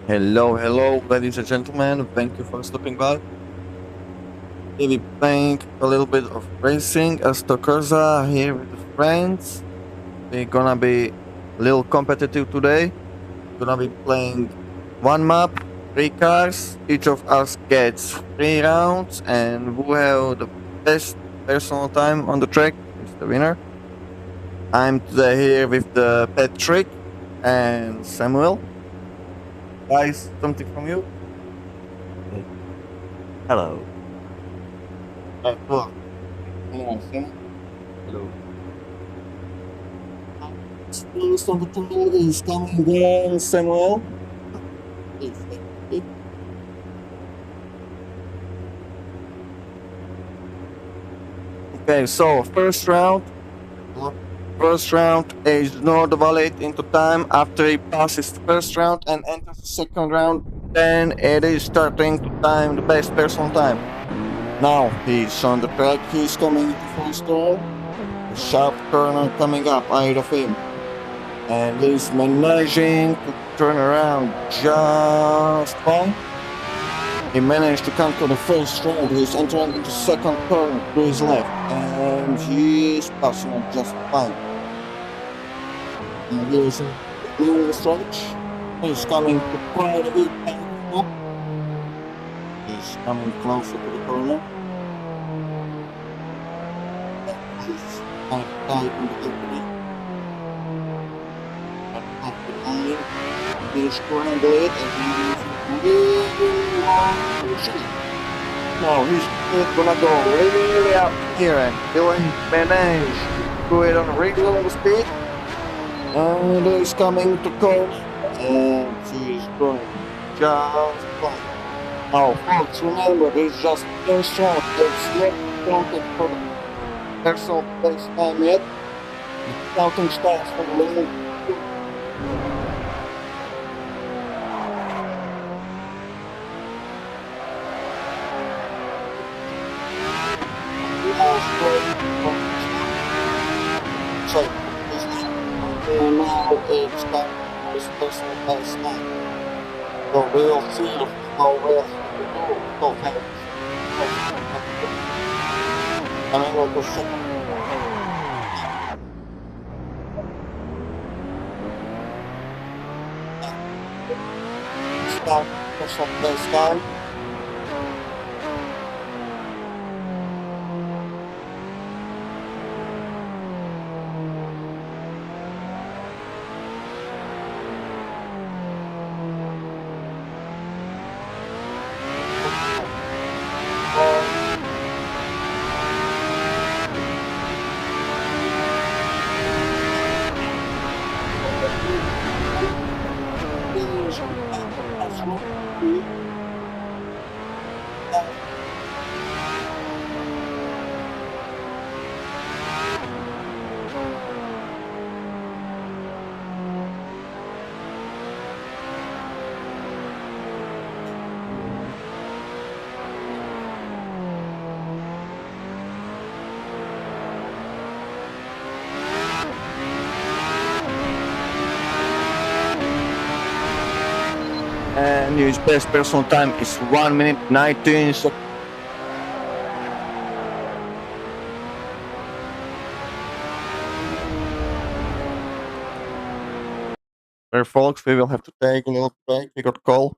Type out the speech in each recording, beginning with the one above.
Hello, hello, ladies and gentlemen. Thank you for stopping by. Maybe playing a little bit of racing as Tokurza here with the friends. We're gonna be a little competitive today. Gonna be playing one map, three cars. Each of us gets 3 rounds, and who have the best personal time on the track is the winner. I'm today here with the Patrick and Samuel. Guys, something from you? Mm. Hello. Well, anyone, Samuel? Hello. First on the table is coming again, Samuel. Yes. Okay, so first round. First round is not valid into time after he passes the first round and enters the second round. Then it is starting to time the best personal time. Now he's on the track. He's coming into first turn. A sharp corner coming up ahead of him, and he's managing to turn around just fine. He managed to conquer the first round. He's entering into second turn to his left, and he's passing it just fine. And here's a long stretch. He's coming to quite a bit up. He's coming closer to the corner. He's kind of tight on the opening. And up behind, he's scramble it, and he's really long shot. No, he's gonna go really up here, and Dylan managed to do it on a regular speed. And he's coming to corner, and he's going just fine. Now, folks, remember, he's just first round. It's not counted for the personal place time yet. The counting starts from round two. Last round from this one. So, this is now it's time for his personal best time. So we'll see how well he will do. So folks, coming on the second start personal best time. And his best personal time is 1 minute 19 seconds. There, folks, we will have to take a little break. We got call.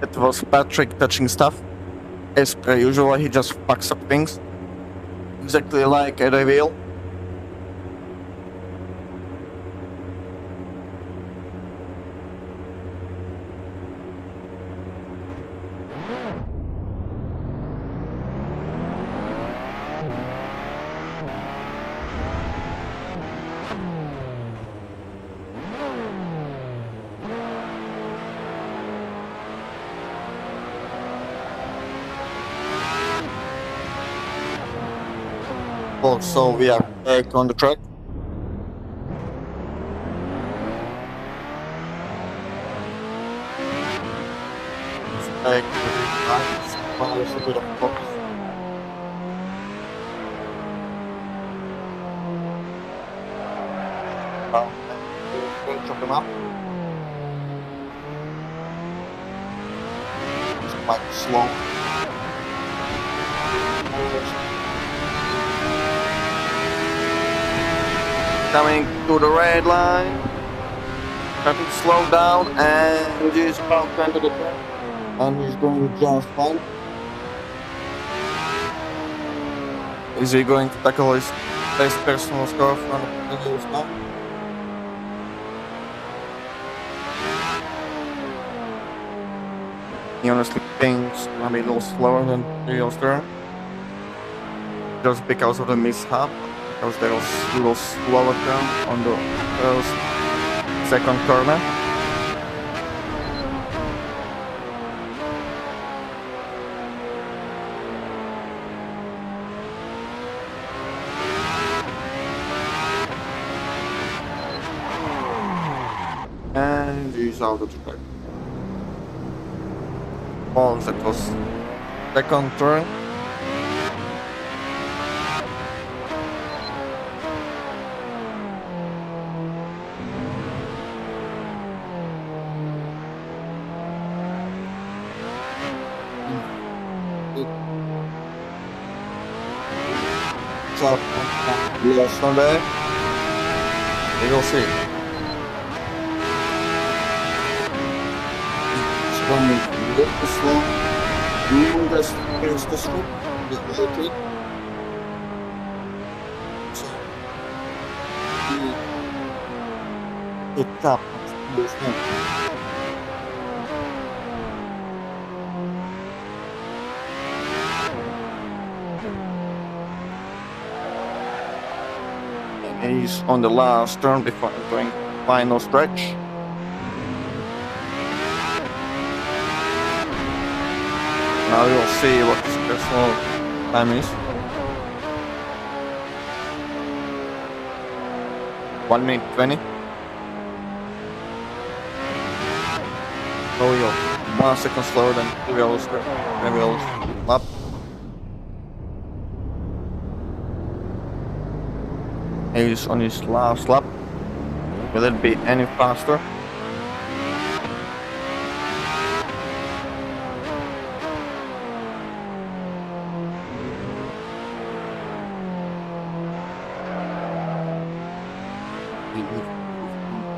It was Patrick touching stuff. As per usual, he just fucks up things. Exactly like a reveal. So we are back on the track. It's back to the lines, a bit of focus. We'll chop him up. It's quite slow. Coming to the red line, traffic slow down, and he's about to enter the track, and he's going just fine. Is he going to tackle his best personal score from the previous time? He honestly thinks maybe a little slower than previous turn, just because of the mishap. Because there was a little slower turn on the first, second corner. And he's out of the track. Oh, that was second turn. Lost on there. We will see. It's going to look slow. Doing this is the street. So it's up. He's on the last turn before entering final stretch. Now we will see what his personal time is. 1 minute 20. So you're 1 second slower than previous lap. He's on his last lap. Will it be any faster?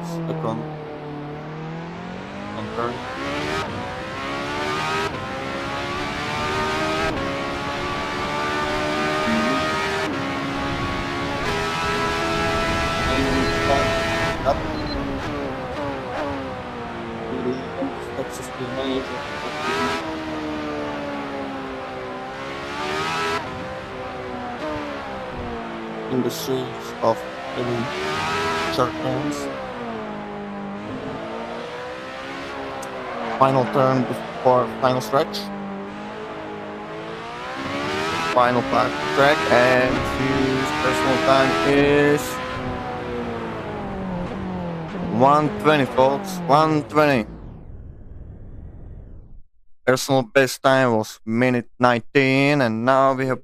Second and third. Up. In the series of short turns. Final turn before final stretch. Final track, and his personal time is 1:20, folks. 1:20. Personal best time was minute 19, and now we have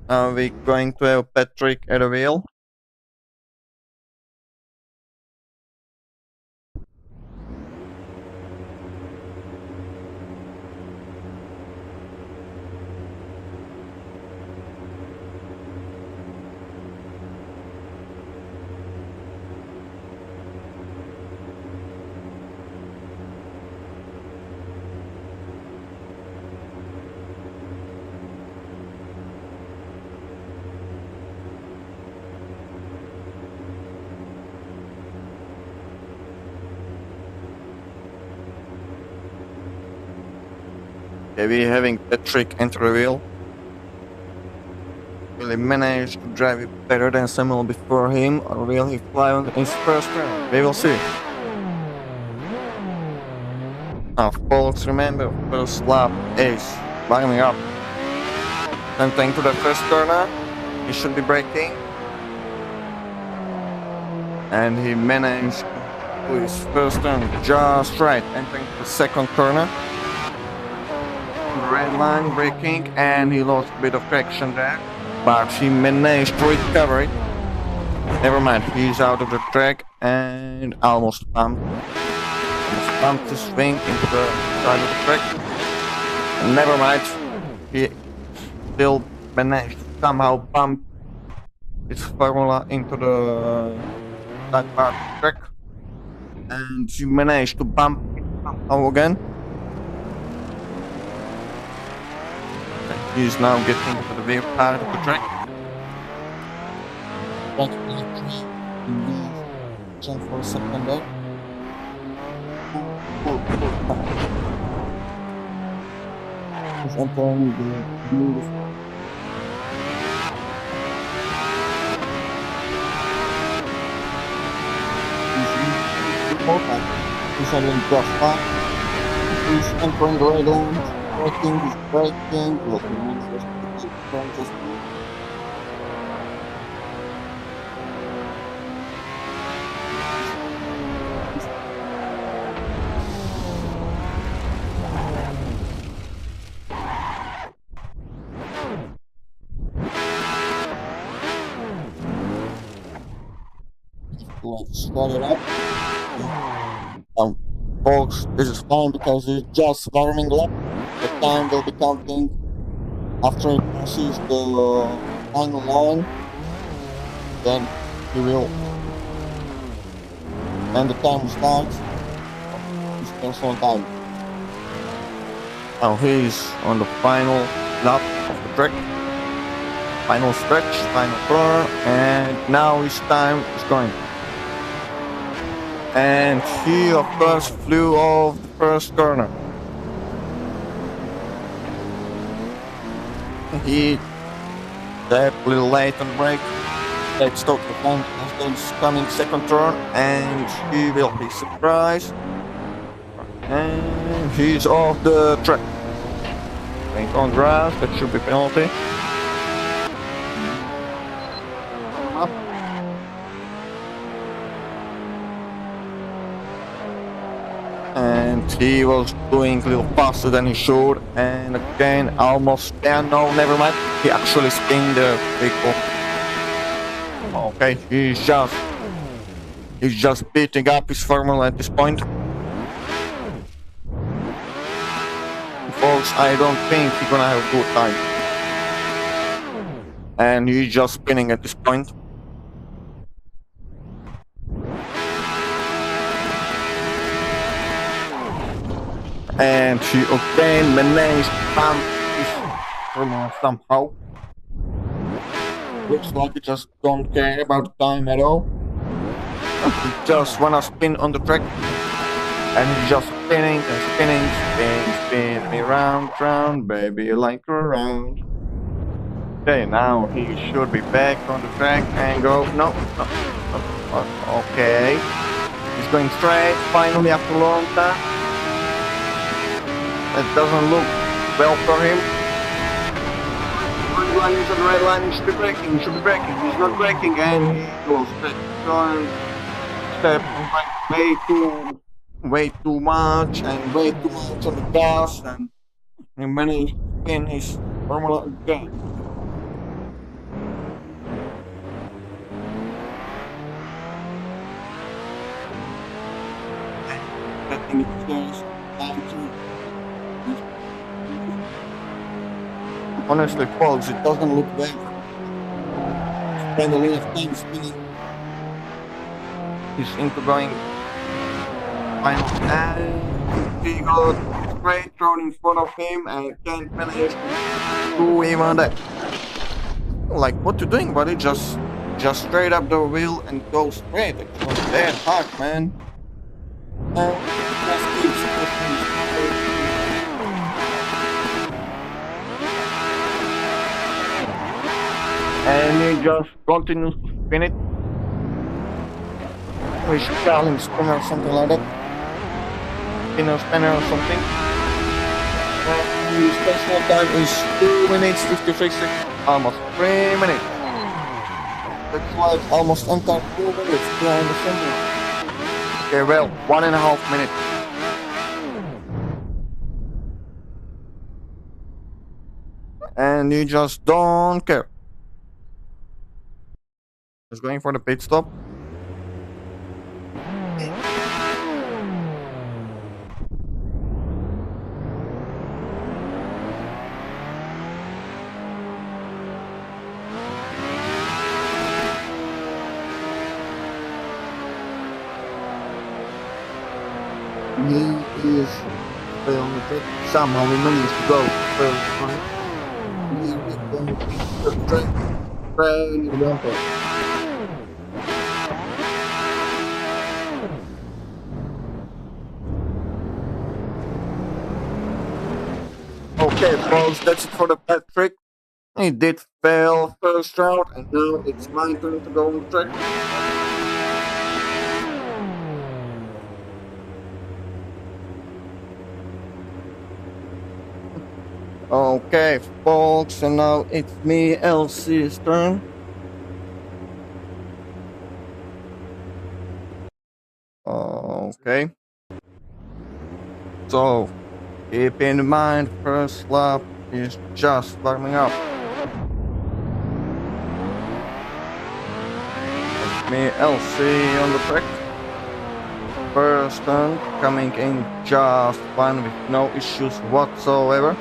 Now we're going to have Patrick at the wheel. Okay, we're having Patrick enter the wheel. Will he manage to drive it better than Samuel before him, or will he fly on his first turn? We will see. Now, folks, remember, first lap is lining up. Entering to the first corner, he should be braking. And he managed to do his first turn just right, entering the second corner. Red line braking, and he lost a bit of traction there, but he managed to recover it. Never mind, he's out of the track and almost bumped his wing into the side of the track. And never mind, he still managed to somehow bump his Formula into the that part of the track, and he managed to bump it somehow again. He's now getting to the rear part of the track. Jump for a second there. He's entering the beautiful. He's having just fine. He's entering the red line. He's braking. Look, just let's start it up. Folks, this is fine because it's just warming up. The time will be counting after it passes the final line. Then he will. When the time starts, he spends on time. Now he's on the final lap of the track. Final stretch, final corner, and now his time is going. And he, of course, flew off the first corner. He stepped a little late on the brake. Let's stop the front of this coming second turn, and he will be surprised. And he's off the track. Going on grass, that should be penalty. And he was doing a little faster than he should, and again almost there. No, never mind. He actually spun the vehicle. Okay, he's just beating up his Formula at this point. Folks, I don't think he's gonna have a good time. And he's just spinning at this point. And he again managed to bump his Formula somehow. Looks like he just don't care about the time at all. He just wanna spin on the track. And he's just spinning and spinning me round, baby, like around. Okay, now he should be back on the track and go. No. Okay. He's going straight, finally after a long time. That doesn't look well for him. Red line is on the red line, he should be braking, He's not braking, and he goes back on step way too much on the gas, and he managed to spin his Formula again. I think it's time to. Honestly, folks, it doesn't look well. Spend a lot of time spinning. He's into going final, and he got straight thrown in front of him and can't manage to do even that. Like, what you doing, buddy? Just straight up the wheel and go straight. It's not that hard, man. and he just continues to spin it. He's calling spinner or something like that. Spinner or something. The special time is 2 minutes 56 seconds, almost 3 minutes. Looks like almost entire 2 minutes behind the center. Okay, well, 1.5 minutes. And you just don't care. Just going for the pit stop. He is still on the pit. Somehow he managed to go first time. He is going to the track. Very bumper. Okay, folks, that's it for the Patrick. He did fail first round, and now it's my turn to go on the track. Okay, folks, and now it's me, LC's turn. Okay. So, keep in mind, first lap is just warming up. It's me, LC, on the track. First turn, coming in just fine with no issues whatsoever.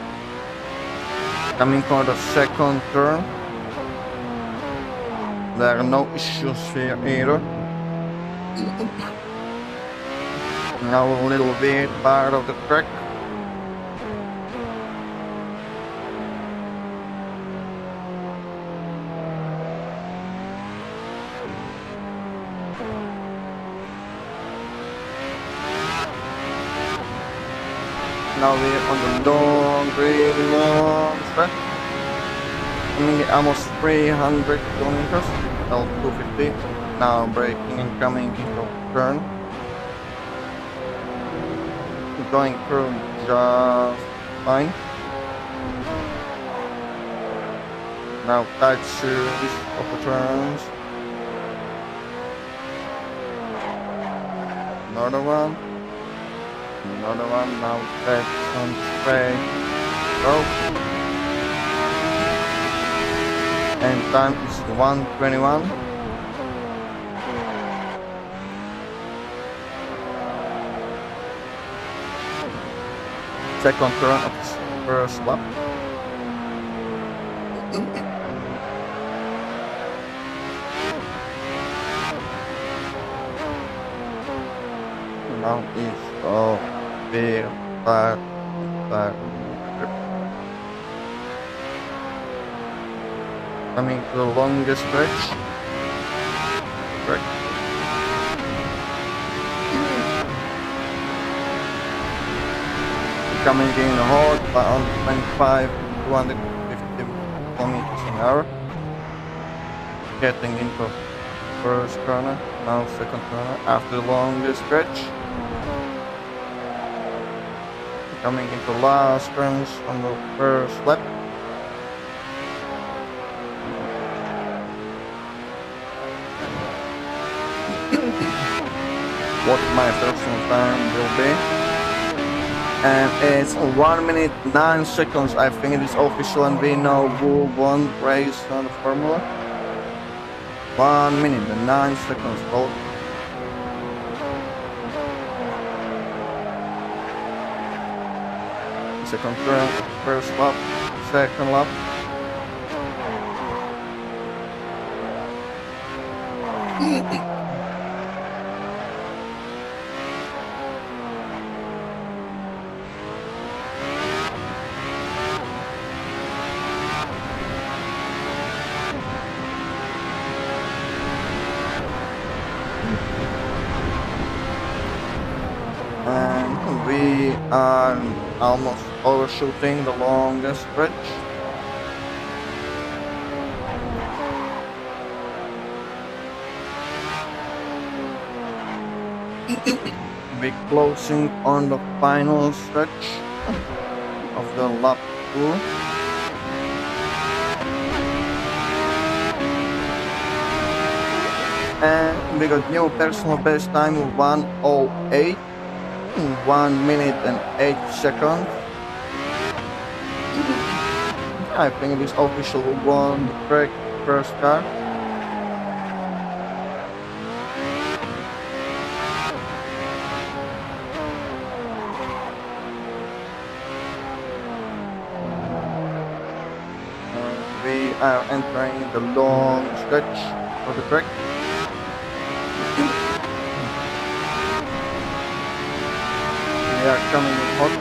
Coming for the second turn. There are no issues here either. Now a little bit part of the track. Now we're on the really long track. I mean, almost 300 kilometers, L250. Now braking and coming into turn. Going through just fine. Now tight series of the turns. Another one. Another one. Now left and straight. Go. And time is 1:21. Second turn of this first lap. Now is big back. Coming to the longest stretch. Correct. Coming in hard on 25, 250 kilometers an hour. Getting into first corner, now second corner after the longest stretch. Coming into last turns on the first lap. What my personal time will be. And it's 1 minute 9 seconds. I think it is official, and we know who won race on the formula. 1 minute and 9 seconds. Well, second turn, first lap, second lap. And we are almost overshooting the longest stretch. We're closing on the final stretch of the lap 2. And we got new personal best time of 1:08, 1 minute and 8 seconds. I think this official won the track first car. We are entering the long stretch of the track. We are coming in hot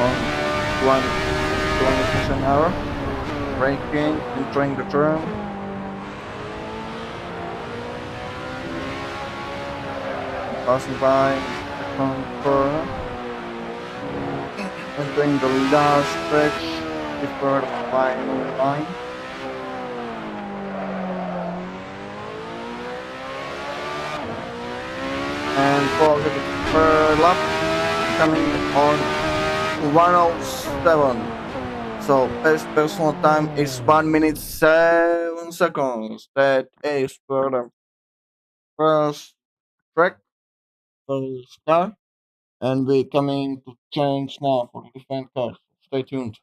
on 1 kilometers an hour, braking, entering the turn. Passing by second corner, entering the last stretch before the final line. And for the third lap, coming on 1:07. So best personal time is 1 minute 7 seconds. That is for the first track, first car. And we're coming to change now for the different cars. Stay tuned.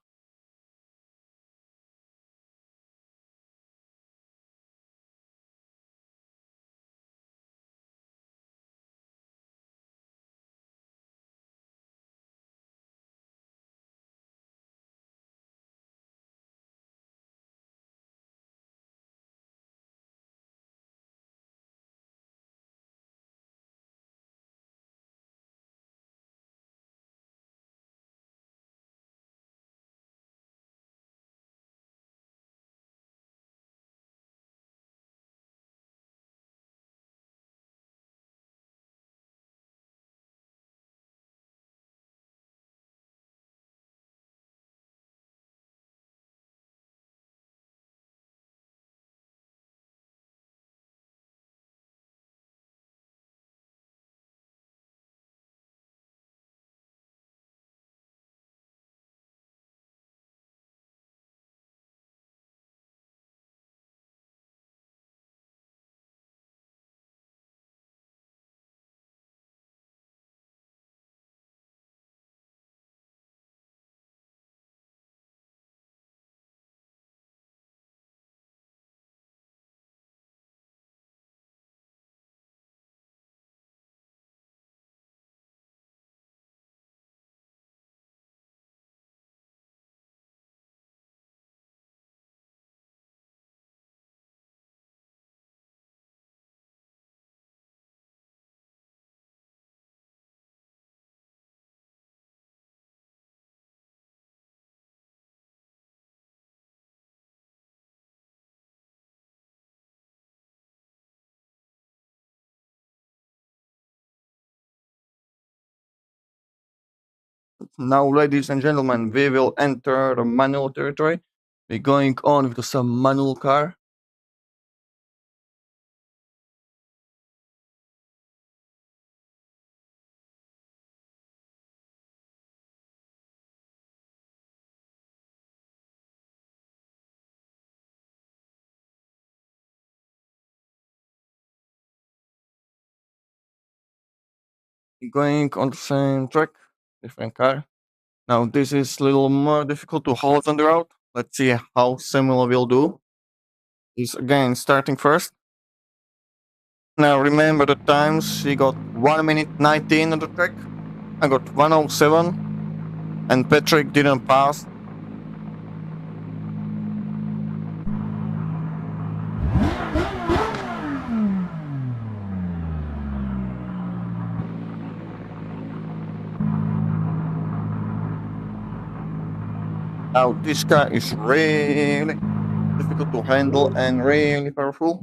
Now, ladies and gentlemen, we will enter the manual territory. We're going on with some manual car. We're going on the same track, different car. Now, this is a little more difficult to hold on the road. Let's see how similar we'll do. Is again starting first. Now, remember the times. We got 1 minute 19 on the track. I got 1:07, and Patrick didn't pass. Now, this car is really difficult to handle and really powerful.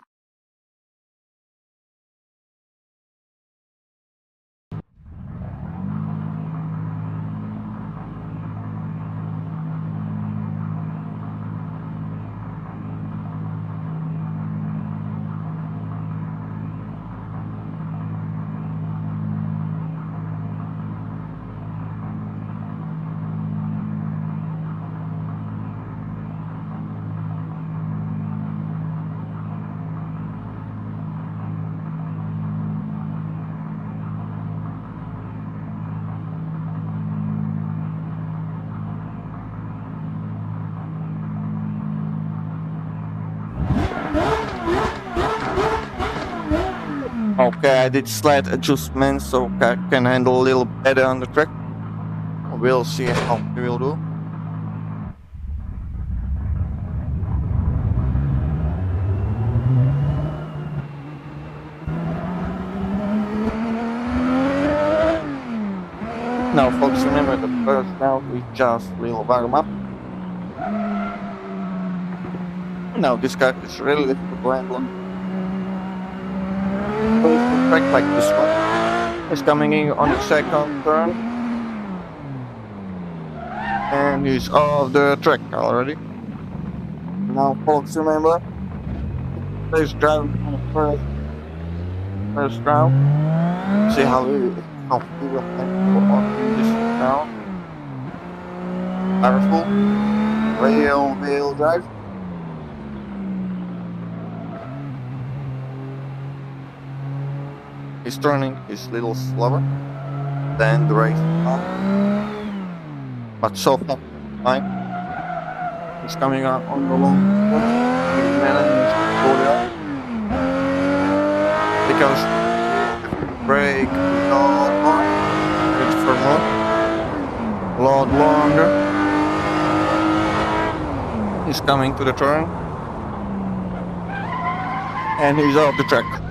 Okay, I did slight adjustments so I can handle a little better on the track. We'll see how we will do. Now folks, remember the first round we just will warm up. Now this car is really difficult to handle. First track like this one is coming in on the second turn. And he's off the track already. Now folks, remember, he's driving on the first round. See how he will handle on this round. Powerful. Wheel drive. He's turning is a little slower than the race. But so far, fine. He's coming out on the long because brake a lot longer. He's coming to the turn and he's off the track.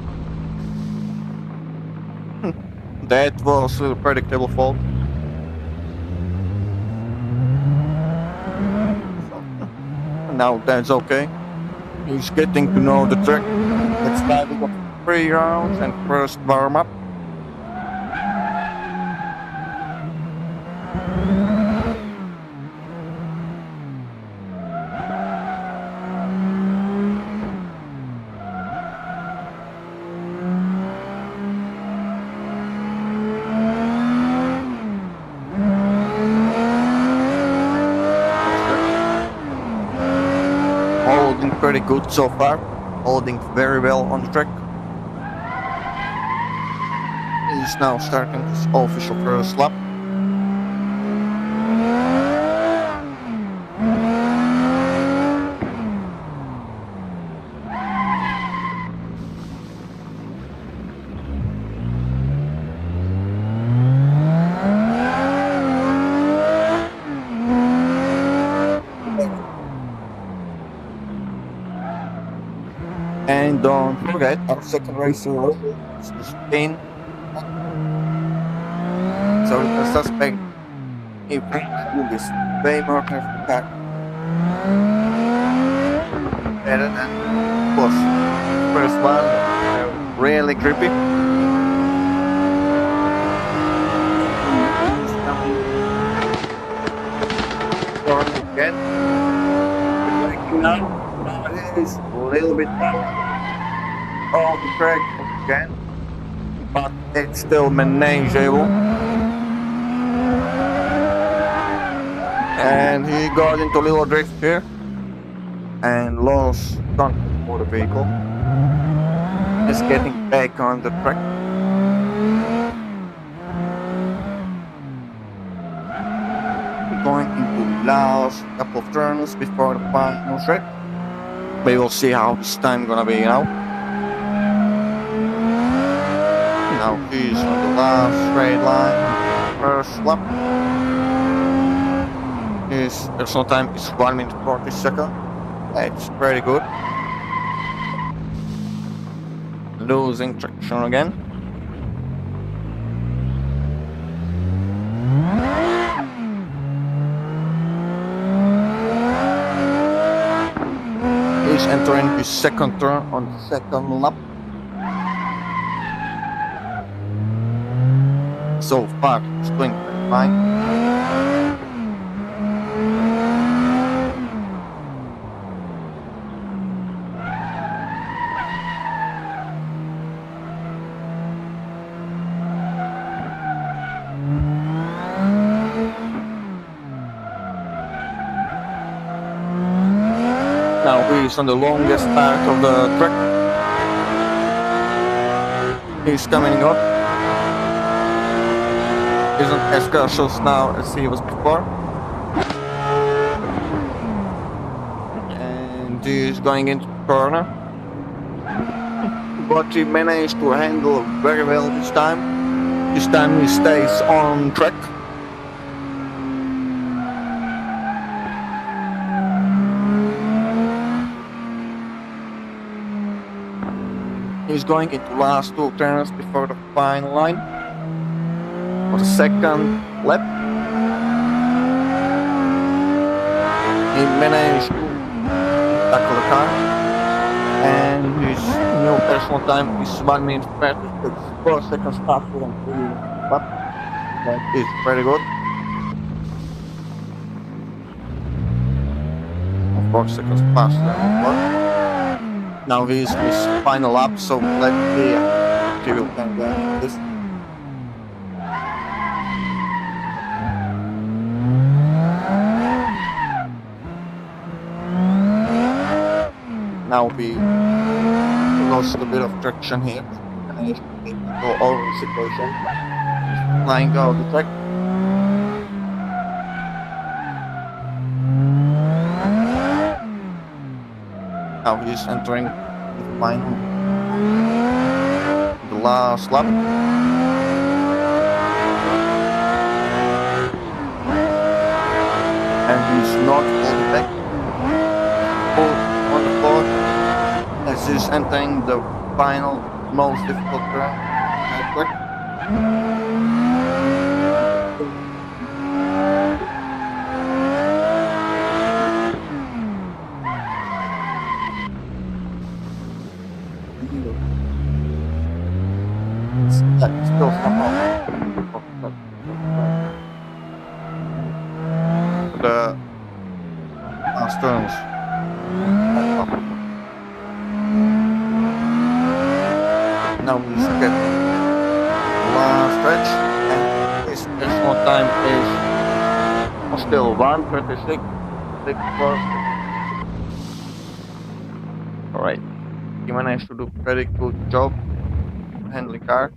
That was a predictable fault. Now that's okay. He's getting to know the track. Let's start with 3 rounds and first warm up. Holding pretty good so far, holding very well on the track. He's now starting his official first lap. And don't forget our second race in a row is Spain. So the suspect he will be way more careful car. Better than was first one, really grippy. Again. Now it is a little bit off the track again, but it's still manageable. And he got into a little drift here and lost contact for the vehicle. He's getting back on the track. Going into the last couple of turns before the final stretch. We will see how this time gonna be now. Now he's on the last straight line, first lap. His personal time is 1 minute 40 seconds. That's pretty good. Losing traction again. He's entering his second turn on the second lap. So far, it's doing fine. Now he's on the longest part of the track. He's coming up. Isn't as cautious now as he was before. And he's going into the corner. but he managed to handle very well this time. This time he stays on track. He's going into last two turns before the final line for the second lap. He managed to tackle the car, and his new personal time is 1 minute 4 seconds faster than previous lap. That is very good. 4 seconds faster than before. Now he's his final lap, so let's see if he will can get this. Now we lost a bit of traction here. And he's go over the situation. Flying out the track. Now he's entering the final, the last lap. And he's not holding back. On the floor as he's entering the final, most difficult track. Still somehow the last turns. Now he's getting the last stretch, and his personal time is still 1:36. Alright, he managed to do pretty good job handling car.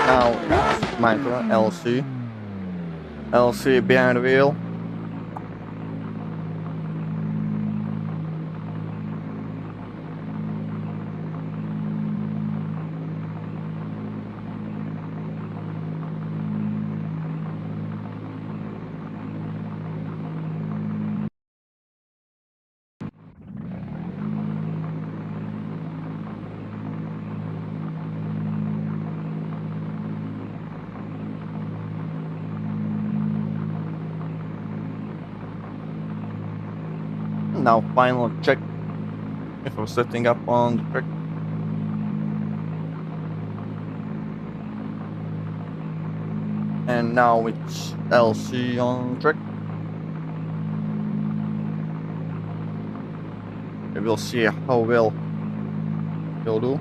Now it's my turn, LC. LC behind the wheel. Now final check if we're setting up on the track. And now it's LC on track. We will see how well he'll do.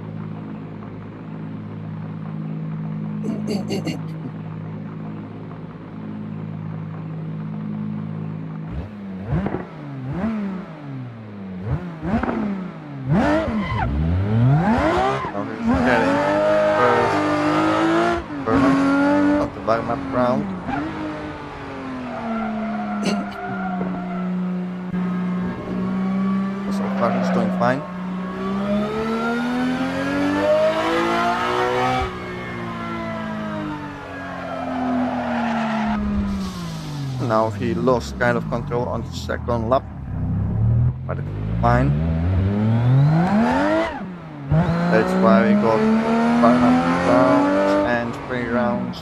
Map round. So far he's doing fine. Now he lost kind of control on the second lap, but it's fine. That's why we got 5 rounds and 3 rounds.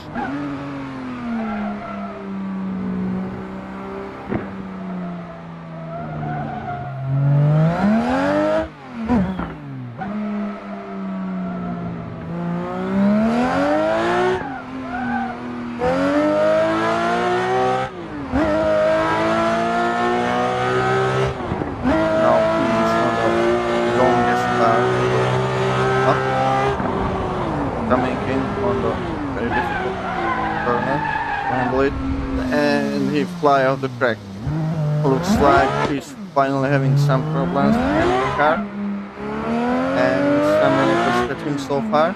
Coming in on the very difficult fly off the track. Looks like he's finally having some problems with the car, and someone interested him so far.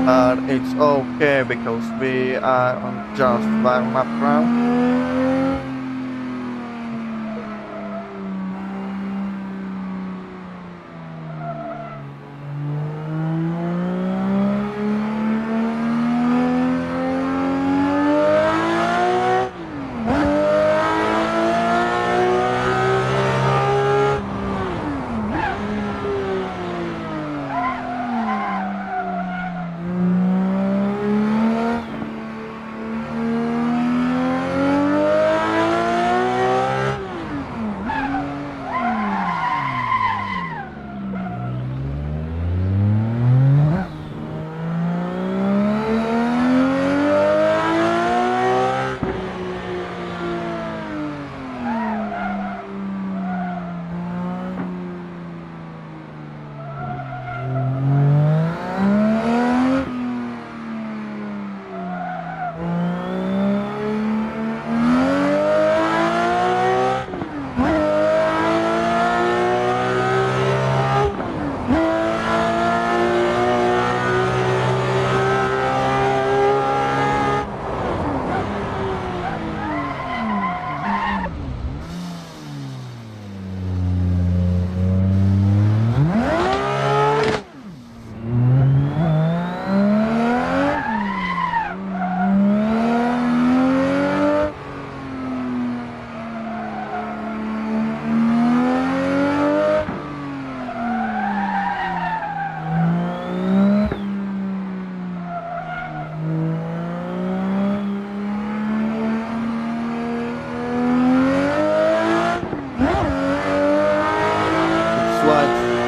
But it's okay because we are on just warm up round.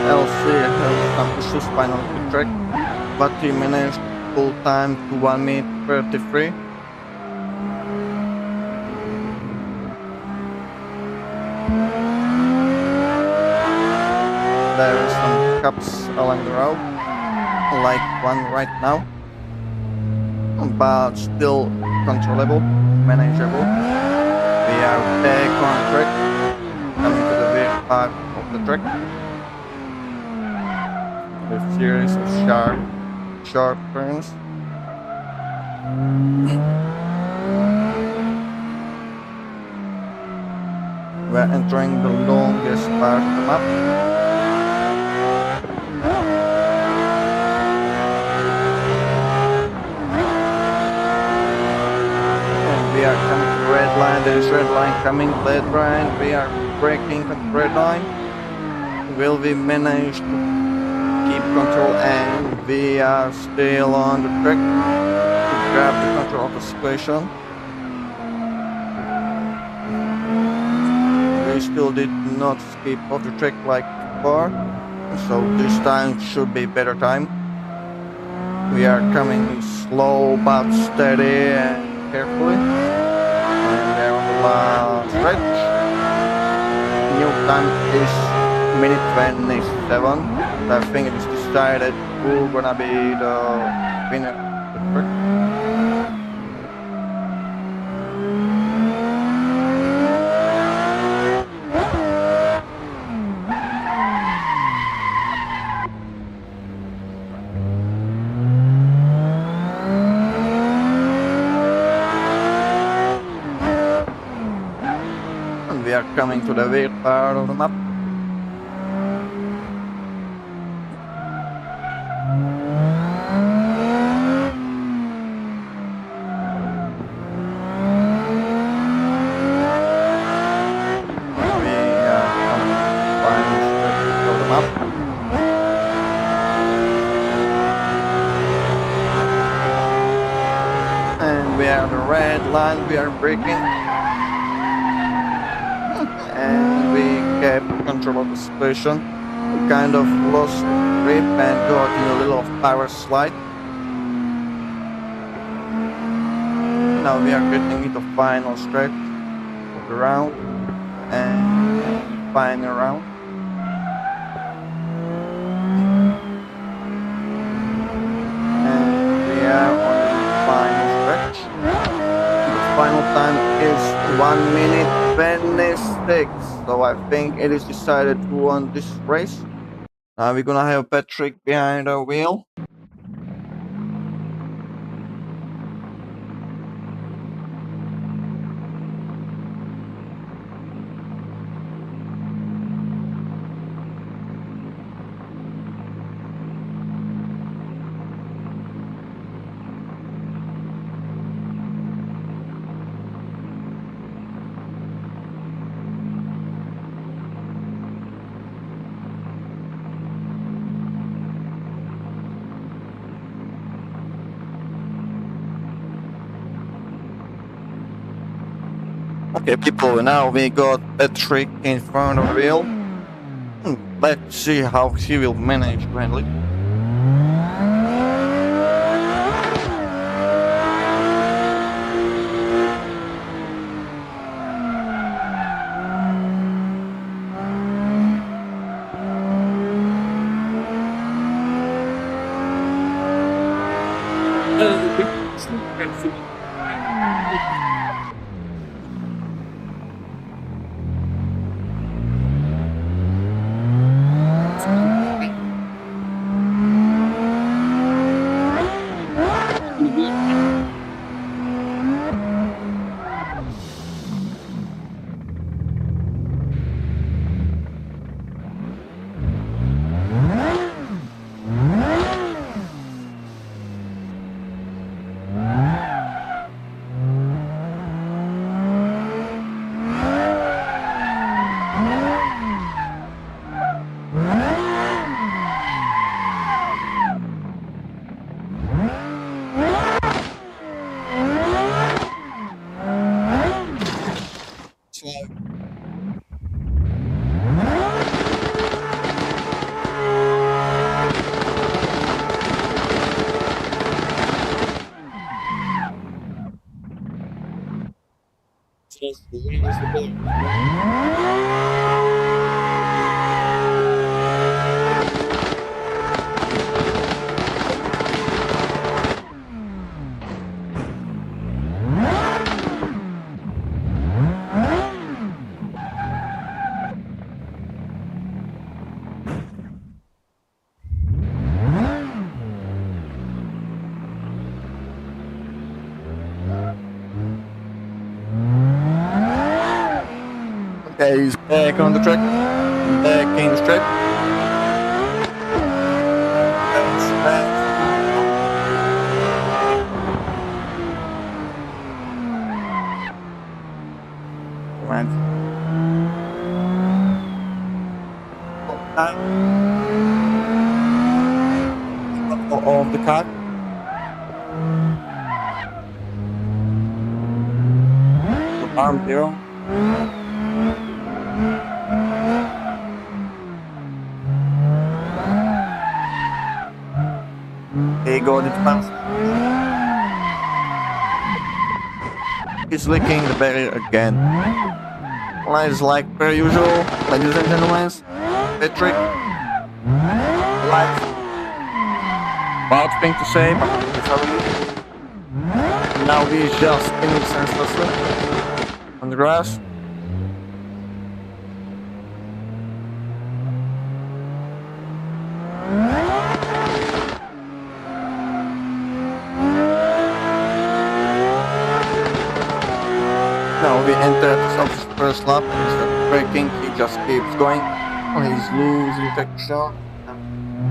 LC has some issues finally to track, but he managed to pull time to 1 minute 33. There are some cups along the road, like one right now, but still controllable, manageable. We are back on track, coming to the rear part of the track. A series of sharp turns. We're entering the longest part of the map. And we are coming to the red line. There is red line coming, red line. We are braking at the red line. Will we manage to keep control? And we are still on the track to grab the control of the situation. We still did not skip off the track like before, so this time should be better time. We are coming slow but steady and carefully, and we are on the last stretch. New time is minute 27. I think it is decided who's gonna be the winner of the track. And we are coming to the weird part of the map. And we are on the red line, we are braking, and we kept control of the situation. We kind of lost grip and got in a little of power slide. Now we are getting into the final stretch of the round and final round. And we are on the final stretch. The final time is 1 minute 26. So I think it is decided who won this race. We're gonna have Patrick behind the wheel. Okay, people, now we got Patrick in front of the wheel. Let's see how he will manage Bradley. Okay, he's back on the track. Back in the track. That's back. Right. Of the car. Arm zero. He got it fast. He's licking the barrier again. Lies like per usual, ladies and gentlemen. Patrick. Lights. Bad thing to say, but sorry. Now he's just spinning senselessly on the grass. Now we entered the first lap and instead of braking, he just keeps going. He's losing traction, a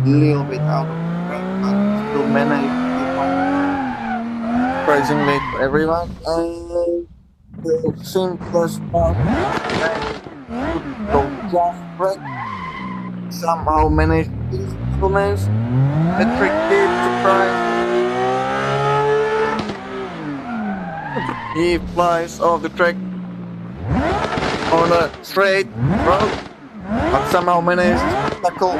little bit out of the track, but still managed to keep on. Surprisingly to everyone, the simplest part to just brake. Somehow managed these improvements. Patrick did surprise. He flies off the track on a straight road, but somehow managed to tackle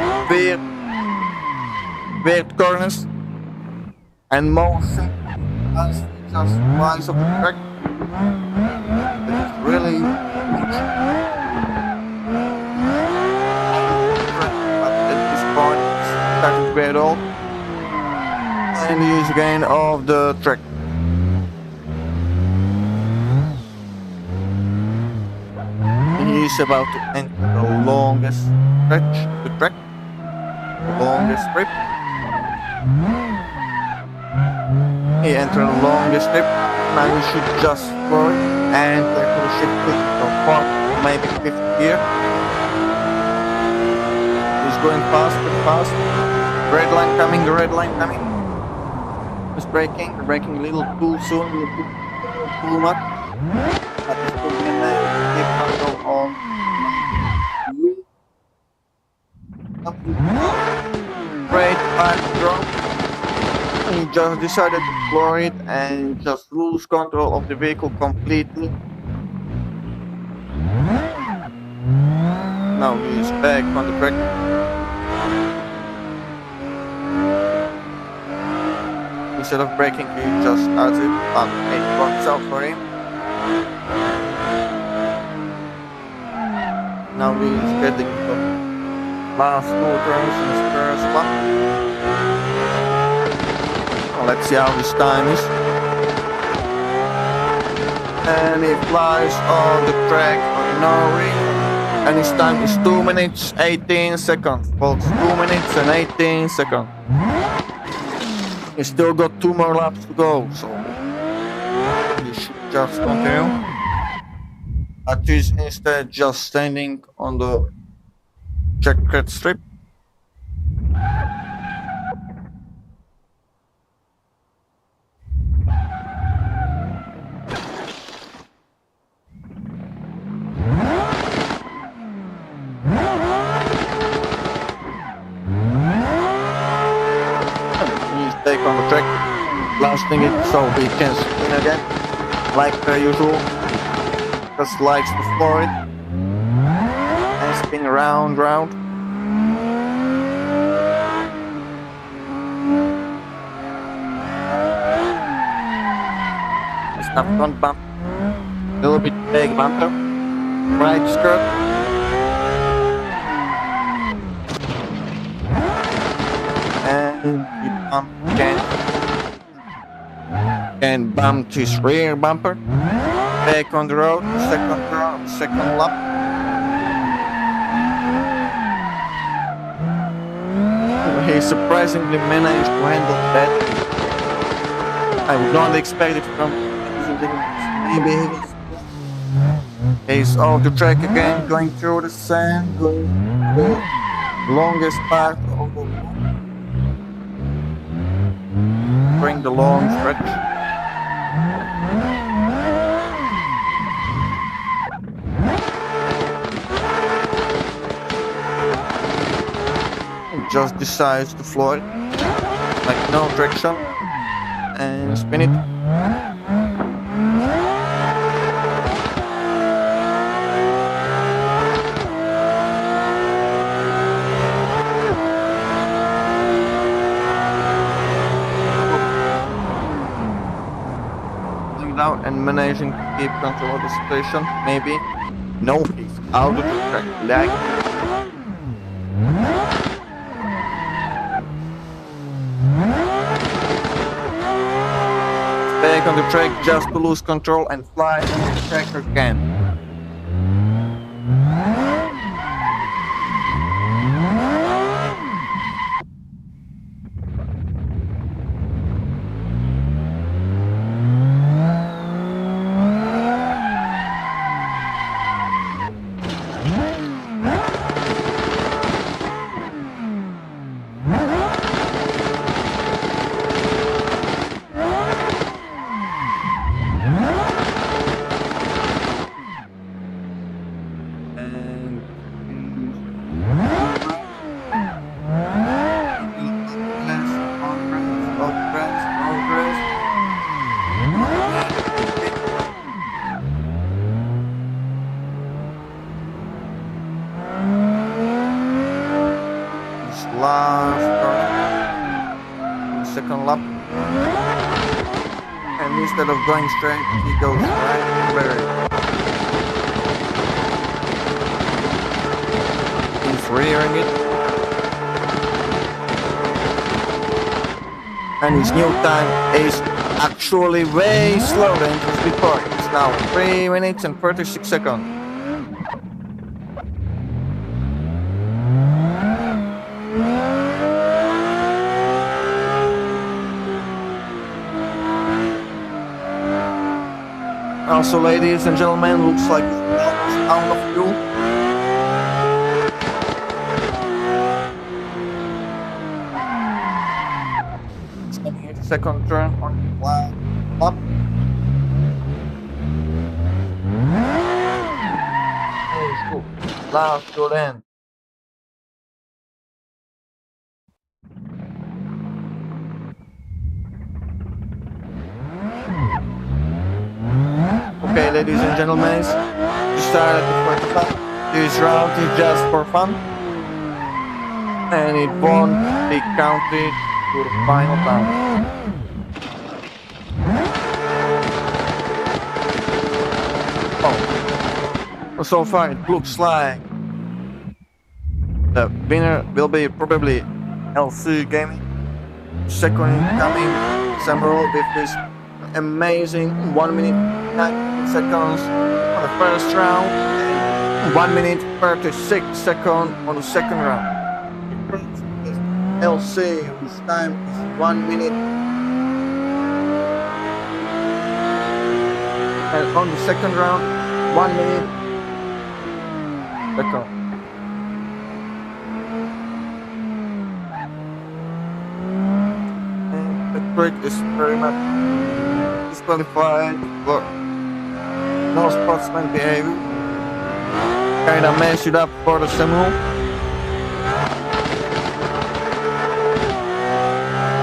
weird corners and motion as he just flies off the track. It's really much. But at this point, it's starting to get old, and he is again off the track. he's about to enter the longest stretch, the track, the longest strip. He entered the longest strip. Now you should just slow it and carefully shift to the fourth, maybe fifth gear. He's going fast, pretty fast. Red line coming, the red line coming. He's braking a little too soon, a little too much. But he's still gonna keep control on. Great back drop. He just decided to floor it and just lose control of the vehicle completely. Now he's back on the track. Instead of braking, he just starts it, but it works out for him. Now he's getting the last 2 turns in his first lap. Let's see how his time is. And he flies on the track on Norway. And his time is 2 minutes 18 seconds, folks. 2 minutes and 18 seconds. He's still got 2 more laps to go, so he should just continue. But he's instead just standing on the checkered strip. Take on the track, blasting it so he can spin again, like per usual. Just likes to floor it and spin round. It's not front bump, a little bit big bumper, right skirt. And he bumped and bumped his rear bumper. Back on the road, second lap. He surprisingly managed to handle that. I would not expect it from maybe he's off the track again, going through the sand, going the longest part of the bring the long stretch. He just decides to floor it, like no traction, and spin it. Out and managing to keep control of the situation. Maybe. No, he's out of the track. Lag. Back on the track just to lose control and fly on the track again. Second lap, and instead of going straight, he goes right where he's rearing it, and his new time is actually way slower than it was before. It's now 3 minutes and 36 seconds. Also, ladies and gentlemen, looks like it's almost out of fuel. It's gonna hit the second turn on the lap. Last good end. Okay, ladies and gentlemen, we started the 45. This round is just for fun, and it won't be counted to the final time. Oh, so far it looks like the winner will be probably LC Gaming. Second incoming Samuel with this amazing 1 minute 19 seconds on the first round, and 1 minute 36 seconds on the second round. LC, whose time is 1 minute, and on the second round, 1 minute second. Patrick is very much disqualified for no sportsman behavior. Kinda messed it up for the Samuel.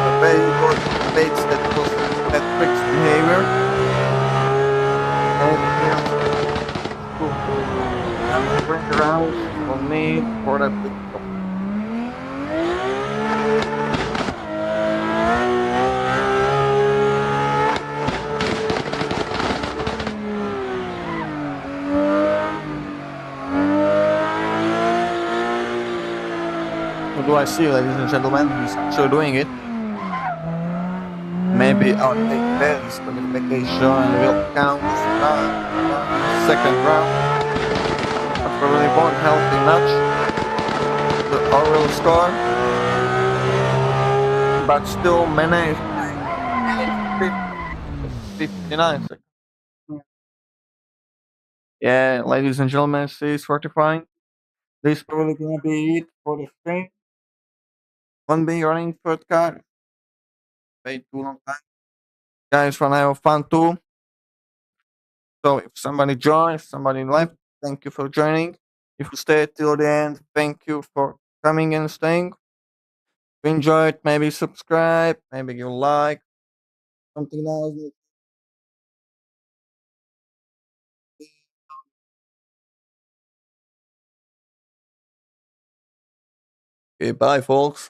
The very good debates that was Patrick's behavior. And I'm bring around for me for that big top. What do I see, ladies and gentlemen? He's actually doing it. Maybe I'll take that disqualification will count second round. That probably won't help me much. The overall score. But still managed 59 seconds. Yeah, ladies and gentlemen, she's fortifying. This probably gonna be it for the stream. Won't be running third car. Wait too long time. Guys wanna have fun too. So if somebody joins, somebody left, thank you for joining. If you stayed till the end, thank you for coming and staying. If you enjoyed, maybe subscribe, maybe give a like, something else. Okay, bye folks.